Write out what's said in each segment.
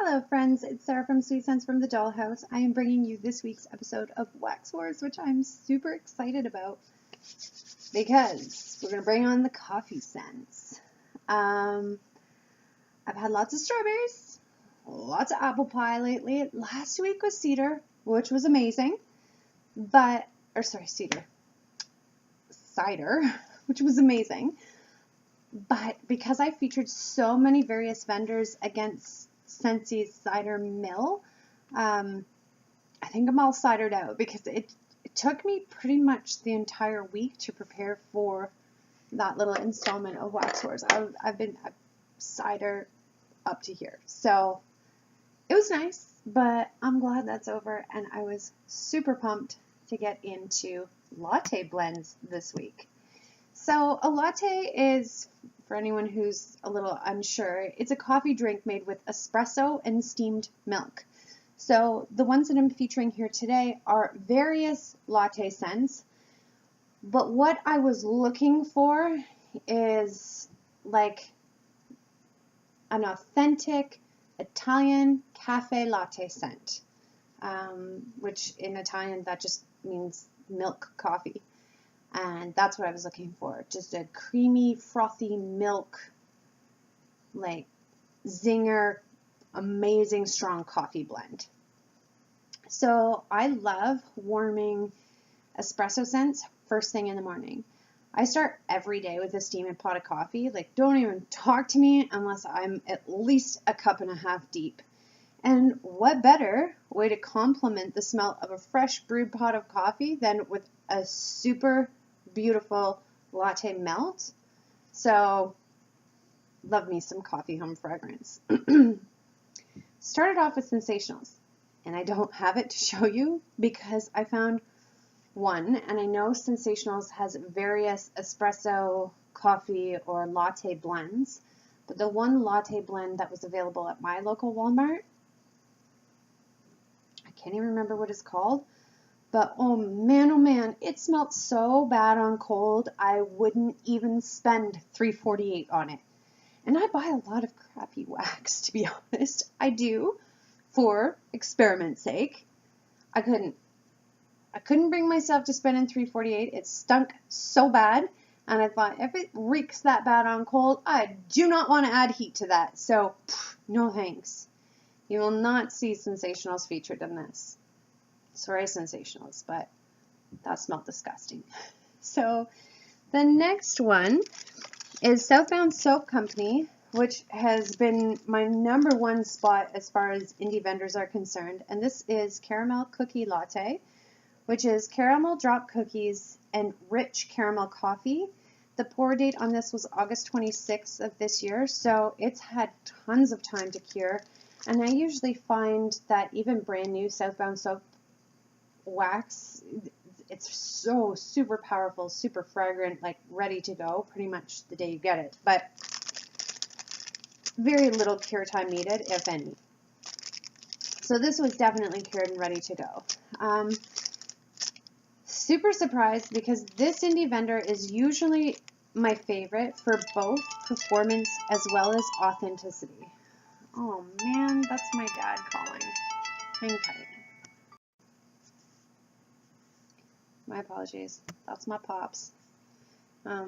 Hello friends, it's Sarah from Sweet Scents from the Dollhouse. I am bringing you this week's episode of Wax Wars, which I'm super excited about because we're going to bring on the coffee scents. I've had lots of strawberries, lots of apple pie lately. Last week was cedar, which was amazing, cider, which was amazing. But because I featured so many various vendors against Scentsy's cider mill, I think I'm all cidered out because it took me pretty much the entire week to prepare for that little installment of Wax Wars. I've been cider up to here. So it was nice, but I'm glad that's over, and I was super pumped to get into latte blends this week. So a latte is, for anyone who's a little unsure, it's a coffee drink made with espresso and steamed milk. So the ones that I'm featuring here today are various latte scents, but what I was looking for is like an authentic Italian cafe latte scent, which in Italian that just means milk coffee. And that's what I was looking for. Just a creamy, frothy milk, like zinger, amazing strong coffee blend. So I love warming espresso scents first thing in the morning. I start every day with a steaming pot of coffee. Like, don't even talk to me unless I'm at least a cup and a half deep. And what better way to complement the smell of a fresh brewed pot of coffee than with a super beautiful latte melt. So love me some coffee home fragrance. Started off with Sensationals, and I don't have it to show you because I found one, and I know Sensationals has various espresso, coffee, or latte blends, but the one latte blend that was available at my local Walmart, I can't even remember what it's called, but oh man, it smelled so bad on cold, I wouldn't even spend $3.48 on it. And I buy a lot of crappy wax, to be honest. I do, for experiment's sake. I couldn't bring myself to spend $3.48. It stunk so bad, and I thought, if it reeks that bad on cold, I do not want to add heat to that. So, no thanks. You will not see Sensationals featured in this. Sorry, Sensationals, but that smelled disgusting. So the next one is Southbound Soap Company, which has been my number one spot as far as indie vendors are concerned. And this is Caramel Cookie Latte, which is caramel drop cookies and rich caramel coffee. The pour date on this was August 26th of this year, so it's had tons of time to cure. And I usually find that even brand new Southbound Soap wax, it's so super powerful, super fragrant, like ready to go pretty much the day you get it, but very little cure time needed, if any. So this was definitely cured and ready to go. Super surprised because this indie vendor is usually my favorite for both performance as well as authenticity. Oh man, that's my dad calling. Hang tight. My apologies. That's my pops. I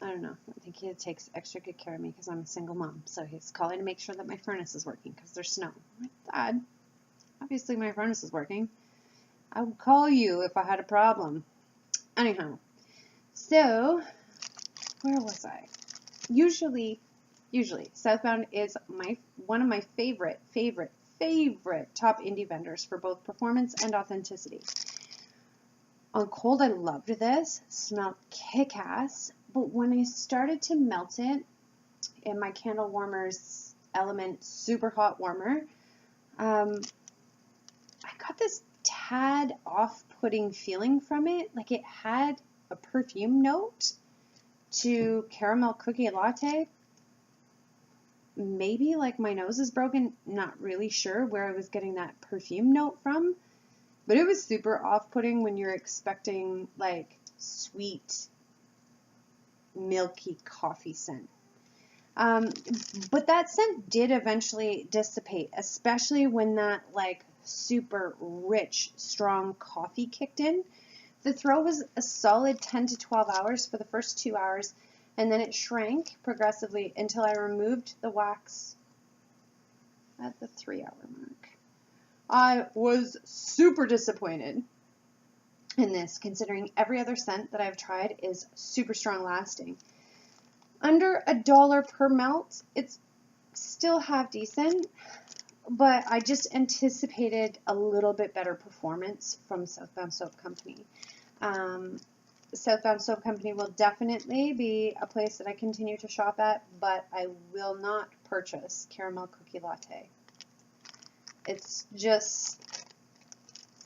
don't know. I think he takes extra good care of me because I'm a single mom. So he's calling to make sure that my furnace is working because there's snow. I'm like, Dad, obviously my furnace is working. I would call you if I had a problem. Anyhow, so where was I? Usually, Southbound is one of my favorite top indie vendors for both performance and authenticity. On cold, I loved this. Smelled kick-ass. But when I started to melt it in my Candle Warmer's Element Super Hot Warmer, I got this tad off-putting feeling from it. Like it had a perfume note to caramel cookie latte. Maybe like my nose is broken. Not really sure where I was getting that perfume note from. But it was super off-putting when you're expecting like sweet, milky coffee scent. But that scent did eventually dissipate, especially when that like super rich, strong coffee kicked in. The throw was a solid 10 to 12 hours for the first 2 hours, and then it shrank progressively until I removed the wax at the 3-hour mark. I was super disappointed in this, considering every other scent that I've tried is super strong lasting. Under $1 per melt, it's still half decent, but I just anticipated a little bit better performance from Southbound Soap Company. Southbound Soap Company will definitely be a place that I continue to shop at, but I will not purchase caramel cookie latte. It's just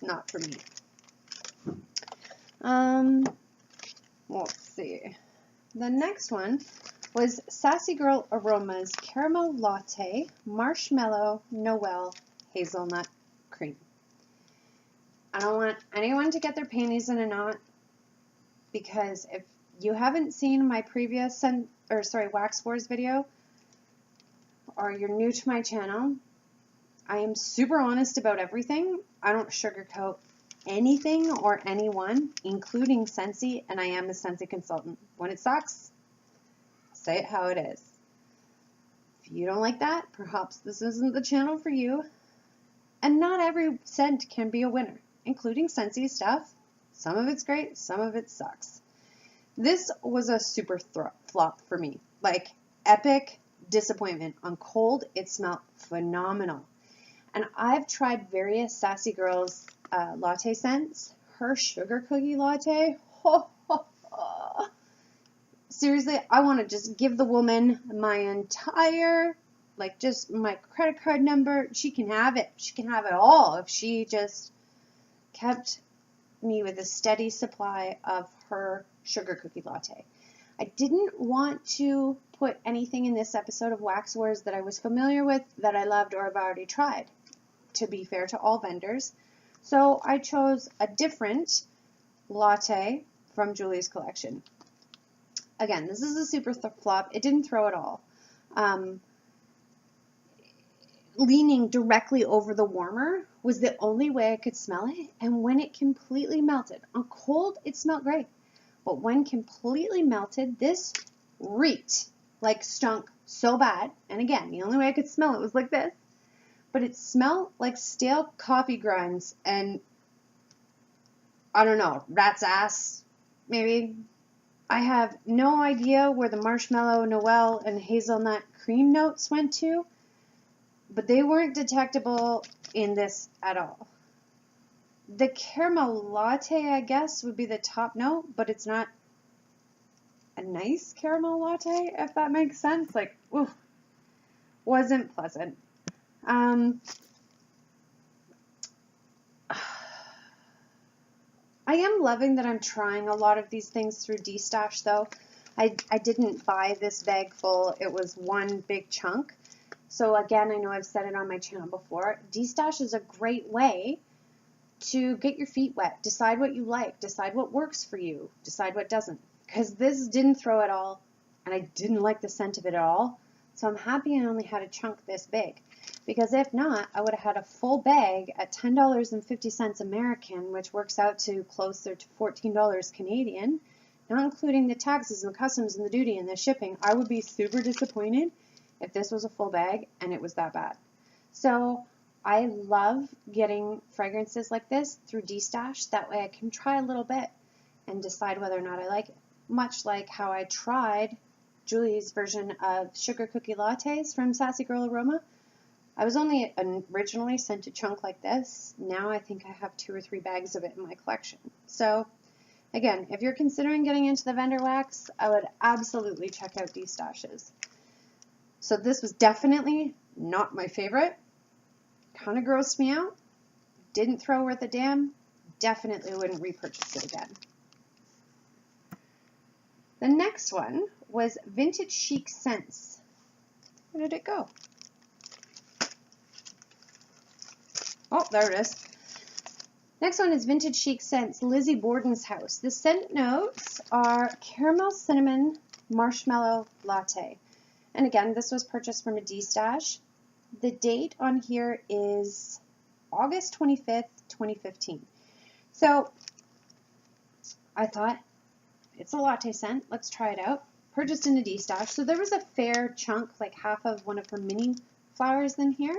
not for me. Let's see. The next one was Sassy Girl Aromas Caramel Latte Marshmallow Noel Hazelnut Cream. I don't want anyone to get their panties in a knot, because if you haven't seen my previous Wax Wars video, or you're new to my channel, I am super honest about everything. I don't sugarcoat anything or anyone, including Scentsy, and I am a Scentsy consultant. When it sucks, say it how it is. If you don't like that, perhaps this isn't the channel for you. And not every scent can be a winner, including Scentsy stuff. Some of it's great, some of it sucks. This was a super flop for me. Like, epic disappointment. On cold, it smelled phenomenal. And I've tried various Sassy Girls latte scents. Her sugar cookie latte, seriously, I want to just give the woman my entire, like, just my credit card number. She can have it. She can have it all if she just kept me with a steady supply of her sugar cookie latte. I didn't want to put anything in this episode of Wax Wars that I was familiar with, that I loved, or have already tried, to be fair to all vendors. So I chose a different latte from Julie's collection. Again, this is a super flop. It didn't throw at all. Leaning directly over the warmer was the only way I could smell it, and when it completely melted, on cold it smelled great, but when completely melted, this reeked, like stunk so bad. And again, the only way I could smell it was like this, but it smelled like stale coffee grinds and, I don't know, rat's ass, maybe. I have no idea where the marshmallow, Noel, and hazelnut cream notes went to, but they weren't detectable in this at all. The caramel latte, I guess, would be the top note, but it's not a nice caramel latte, if that makes sense. Like, ooh, wasn't pleasant. I am loving that I'm trying a lot of these things through D-Stash, though. I didn't buy this bag full. It was one big chunk. So again, I know I've said it on my channel before, D-Stash is a great way to get your feet wet. Decide what you like. Decide what works for you. Decide what doesn't. Because this didn't throw at all, and I didn't like the scent of it at all. So I'm happy I only had a chunk this big. Because if not, I would have had a full bag at $10.50 American, which works out to closer to $14 Canadian, not including the taxes and the customs and the duty and the shipping. I would be super disappointed if this was a full bag and it was that bad. So I love getting fragrances like this through D-Stash. That way I can try a little bit and decide whether or not I like it. Much like how I tried Julie's version of sugar cookie lattes from Sassy Girl Aroma. I was only originally sent a chunk like this. Now I think I have 2 or 3 bags of it in my collection. So again, if you're considering getting into the vendor wax, I would absolutely check out D-Stashes. So this was definitely not my favorite. Kind of grossed me out. Didn't throw worth a damn. Definitely wouldn't repurchase it again. The next one was Vintage Chic Scents. Where did it go? Oh, there it is. Next one is Vintage Chic Scents, Lizzie Borden's House. The scent notes are caramel, cinnamon, marshmallow, latte. And again, this was purchased from a D-stash. The date on here is August 25th, 2015. So I thought, it's a latte scent, let's try it out. Purchased in a D-stash. So there was a fair chunk, like half of one of her mini flowers in here.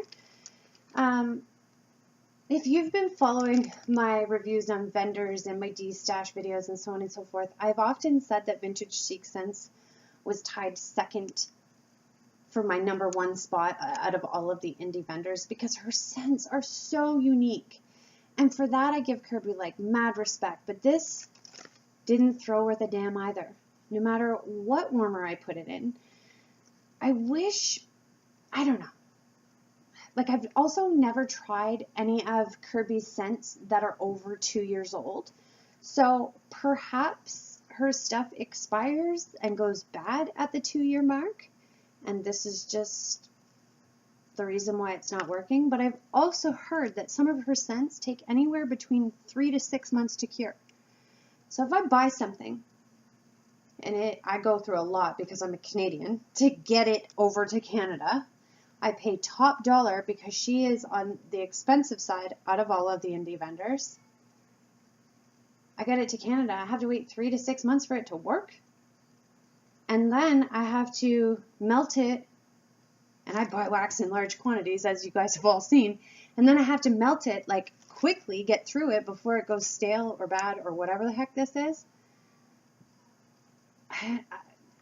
If you've been following my reviews on vendors and my D-stash videos and so on and so forth, I've often said that Vintage Chic Scents was tied second for my #1 spot out of all of the indie vendors because her scents are so unique. And for that, I give Kirby like mad respect. But this didn't throw worth a damn either. No matter what warmer I put it in. I don't know. Like, I've also never tried any of Kirby's scents that are over 2 years old. So perhaps her stuff expires and goes bad at the 2-year mark. And this is just the reason why it's not working. But I've also heard that some of her scents take anywhere between 3 to 6 months to cure. So if I buy something, and I go through a lot because I'm a Canadian, to get it over to Canada, I pay top dollar because she is on the expensive side out of all of the indie vendors. I get it to Canada, I have to wait 3 to 6 months for it to work. And then I have to melt it, and I buy wax in large quantities, as you guys have all seen, and then I have to melt it, like, quickly, get through it before it goes stale or bad or whatever the heck this is. I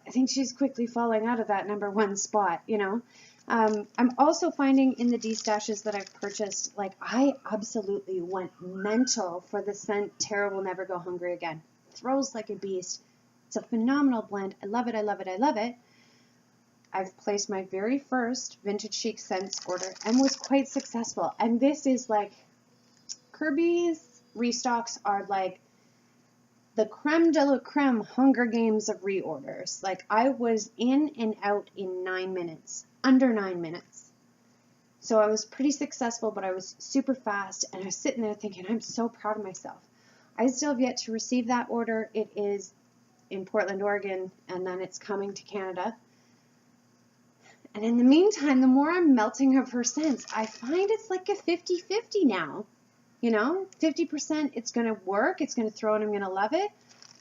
think she's quickly falling out of that #1 spot, you know. I'm also finding in the D-stashes that I've purchased, like, I absolutely went mental for the scent Tara Will Never Go Hungry Again. Throws like a beast. It's a phenomenal blend. I love it, I love it, I love it. I've placed my very first Vintage Chic Scents order and was quite successful. And this is like, Kirby's restocks are like the creme de la creme Hunger Games of reorders. Like, I was in and out in 9 minutes. Under 9 minutes. So I was pretty successful, but I was super fast, and I was sitting there thinking, I'm so proud of myself. I still have yet to receive that order. It is in Portland, Oregon, and then it's coming to Canada. And in the meantime, the more I'm melting of her scents, I find it's like a 50-50 now. You know, 50% it's going to work, it's going to throw and I'm going to love it.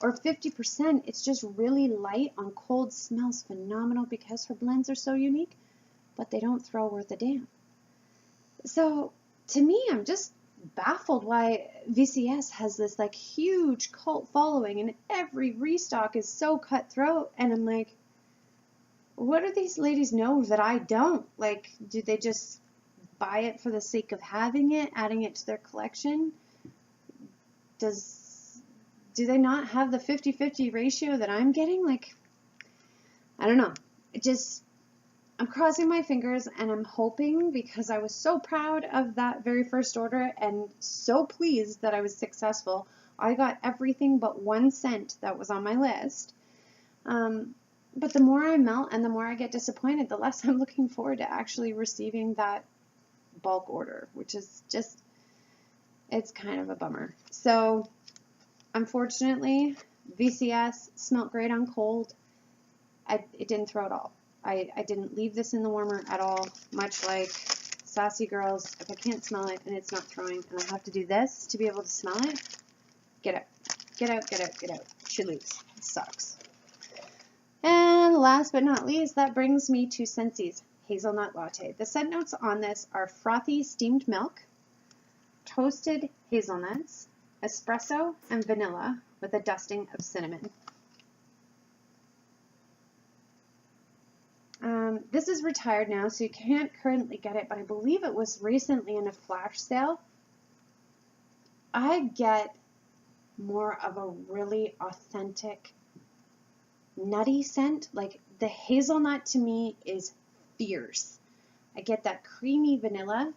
Or 50% it's just really light on cold, smells phenomenal because her blends are so unique, but they don't throw worth a damn. So to me, I'm just baffled why VCS has this like huge cult following and every restock is so cutthroat. And I'm like, what do these ladies know that I don't? Like, do they just buy it for the sake of having it, adding it to their collection? Do they not have the 50-50 ratio that I'm getting? Like, I don't know. I'm crossing my fingers and I'm hoping, because I was so proud of that very first order and so pleased that I was successful. I got everything but one scent that was on my list. But the more I melt and the more I get disappointed, the less I'm looking forward to actually receiving that bulk order, which is just, it's kind of a bummer. So unfortunately, VCS smelled great on cold. It didn't throw at all. I didn't leave this in the warmer at all, much like Sassy Girls. If I can't smell it and it's not throwing and I have to do this to be able to smell it, get out. Get out, get out, get out. She leaves. It sucks. And last but not least, that brings me to Scentsy's Hazelnut Latte. The scent notes on this are frothy steamed milk, toasted hazelnuts, espresso, and vanilla with a dusting of cinnamon. This is retired now, so you can't currently get it, but I believe it was recently in a flash sale. I get more of a really authentic nutty scent. Like, the hazelnut to me is fierce. I get that creamy vanilla.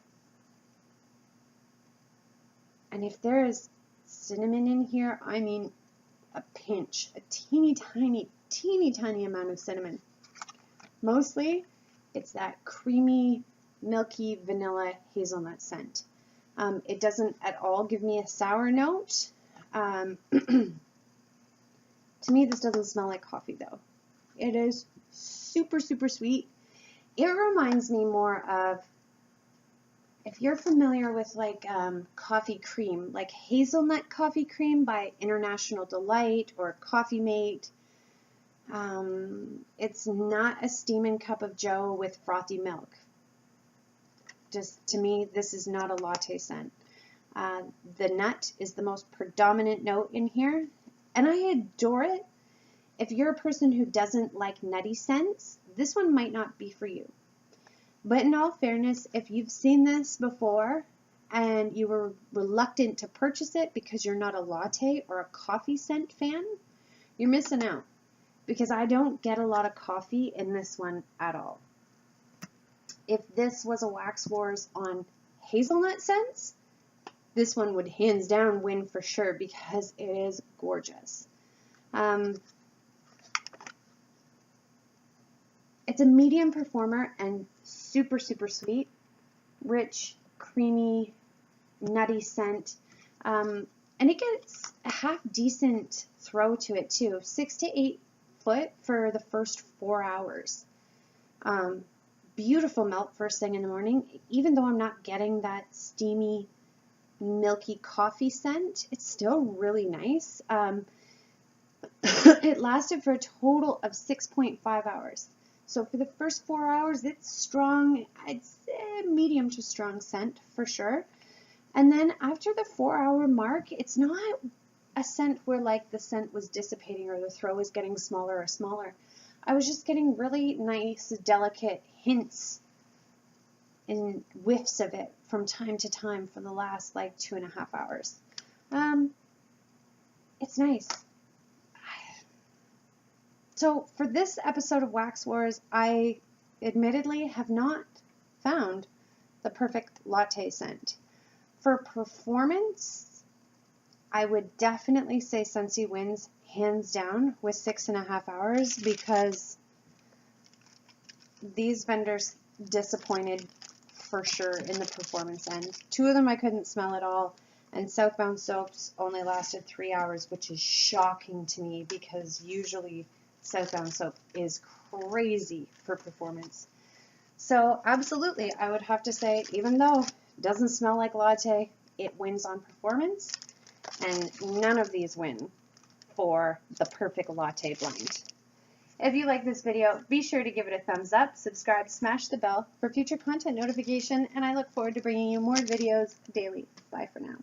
And if there is cinnamon in here, I mean a pinch, a teeny tiny amount of cinnamon. Mostly, it's that creamy, milky vanilla hazelnut scent. It doesn't at all give me a sour note. To me, this doesn't smell like coffee, though. It is super, super sweet. It reminds me more of, if you're familiar with like coffee cream, like hazelnut coffee cream by International Delight or Coffee Mate. It's not a steaming cup of joe with frothy milk. Just to me, this is not a latte scent. The nut is the most predominant note in here, and I adore it. If you're a person who doesn't like nutty scents, this one might not be for you. But in all fairness, if you've seen this before and you were reluctant to purchase it because you're not a latte or a coffee scent fan, you're missing out, because I don't get a lot of coffee in this one at all. If this was a Wax Wars on hazelnut scents, this one would hands down win for sure, because it is gorgeous. It's a medium performer and super, super sweet, rich, creamy, nutty scent. And it gets a half decent throw to it too. 6 to 8 foot for the first 4 hours. Beautiful melt first thing in the morning. Even though I'm not getting that steamy, milky coffee scent, it's still really nice. It lasted for a total of 6.5 hours. So for the first 4 hours, it's strong. I'd say medium to strong scent for sure. And then after the 4-hour mark, it's not a scent where like the scent was dissipating or the throw was getting smaller or smaller. I was just getting really nice, delicate hints and whiffs of it from time to time for the last like 2.5 hours. It's nice. So for this episode of Wax Wars, I admittedly have not found the perfect latte scent. For performance, I would definitely say Scentsy wins hands down with 6.5 hours, because these vendors disappointed for sure in the performance end. 2 of them I couldn't smell at all, and Southbound soaps only lasted 3 hours, which is shocking to me, because usually Southbound soap is crazy for performance. So absolutely, I would have to say, even though it doesn't smell like latte, it wins on performance, and none of these win for the perfect latte blend. If you like this video, be sure to give it a thumbs up, subscribe, smash the bell for future content notification, and I look forward to bringing you more videos daily. Bye for now.